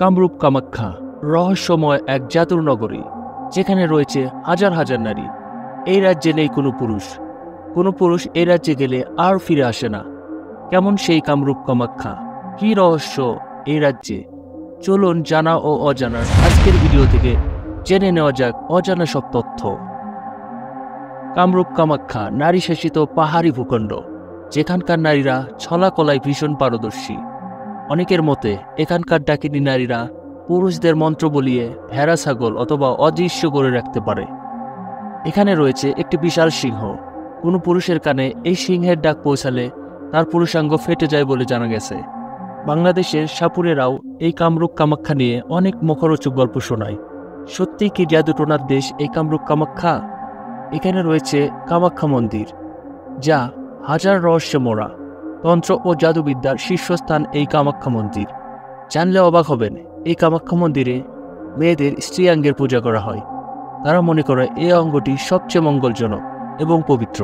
কামরূপ কামাখ্যা রহস্যময় এক জাদুর নগরী, যেখানে রয়েছে হাজার হাজার নারী। এই রাজ্যে নেই কোনো পুরুষ এই রাজ্যে গেলে আর ফিরে আসে না। কেমন সেই কামরূপ কামাখ্যা, কি রহস্য এই রাজ্যে? চলুন জানা ও অজানার আজকের ভিডিও থেকে জেনে নেওয়া যাক অজানা সব তথ্য। কামরূপ কামাখ্যা নারী শাসিত পাহাড়ি ভূখণ্ড, যেখানকার নারীরা ছলা কলায় ভীষণ পারদর্শী। অনেকের মতে এখানকার ডাকিনী নারীরা পুরুষদের মন্ত্র বলিয়ে ভেড়া ছাগল অথবা অদৃশ্য করে রাখতে পারে। এখানে রয়েছে একটি বিশাল সিংহ। কোনো পুরুষের কানে এই সিংহের ডাক পৌঁছালে তার পুরুষাঙ্গ ফেটে যায় বলে জানা গেছে। বাংলাদেশের সাপুরেরাও এই কামরূপ কামাখ্যা নিয়ে অনেক মুখরোচক গল্প শোনায়। সত্যি কি জাদুটোনার দেশ এই কামরূপ কামাখ্যা? এখানে রয়েছে কামাখ্যা মন্দির, যা হাজার রহস্যে মোড়া। তন্ত্র ও জাদুবিদ্যার শীর্ষস্থান এই কামাখ্যা মন্দির। জানলে অবাক হবেন, এই কামাখ্যা মন্দিরে মেয়েদের স্ত্রীয়াঙ্গের পূজা করা হয়। তারা মনে করে এই অঙ্গটি সবচেয়ে মঙ্গলজনক এবং পবিত্র,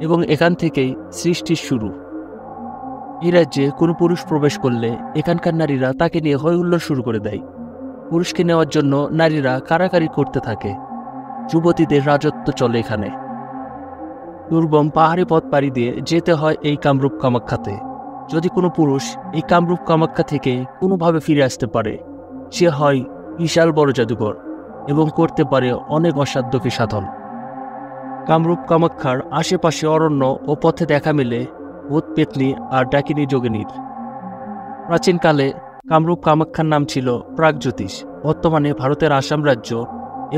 এবং এখান থেকেই সৃষ্টির শুরু। এই রাজ্যে কোনো পুরুষ প্রবেশ করলে এখানকার নারীরা তাকে নিয়ে হৈ হুল্লোড় শুরু করে দেয়। পুরুষকে নেওয়ার জন্য নারীরা কারাকারি করতে থাকে। যুবতীদের রাজত্ব চলে এখানে। দুর্গম পাহাড়ি পথ পাড়ি দিয়ে যেতে হয় এই কামরূপ কামাখ্যাতে। যদি কোনো পুরুষ এই কামরূপ কামাখ্যা থেকে কোনোভাবে ফিরে আসতে পারে, সে হয় বিশাল বড় জাদুঘর এবং করতে পারে অনেক অসাধ্যকে সাধন। কামরূপ কামাখ্যার আশেপাশে অরণ্য ও পথে দেখা মেলে ভূত পেতনি আর ডাকিনী যোগিনীর। প্রাচীনকালে কামরূপ কামাখ্যার নাম ছিল প্রাগজ্যোতিষ। বর্তমানে ভারতের আসাম রাজ্য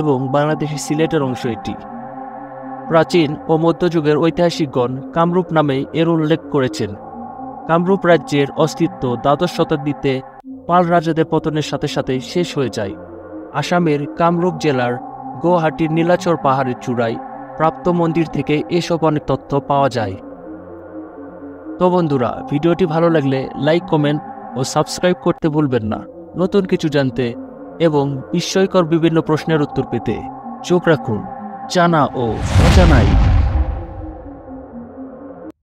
এবং বাংলাদেশের সিলেটের অংশ এটি। প্রাচীন ও মধ্যযুগের ঐতিহাসিকগণ কামরূপ নামে এর উল্লেখ করেছেন। কামরূপ রাজ্যের অস্তিত্ব দ্বাদশ শতাব্দীতে পাল রাজাদের পতনের সাথে সাথে শেষ হয়ে যায়। আসামের কামরূপ জেলার গুয়াহাটির নীলাচল পাহাড়ের চূড়ায় প্রাপ্ত মন্দির থেকে এসব অনেক তথ্য পাওয়া যায়। তো বন্ধুরা, ভিডিওটি ভালো লাগলে লাইক, কমেন্ট ও সাবস্ক্রাইব করতে ভুলবেন না। নতুন কিছু জানতে এবং বিস্ময়কর বিভিন্ন প্রশ্নের উত্তর পেতে চোখ রাখুন জানা ও অজানায়।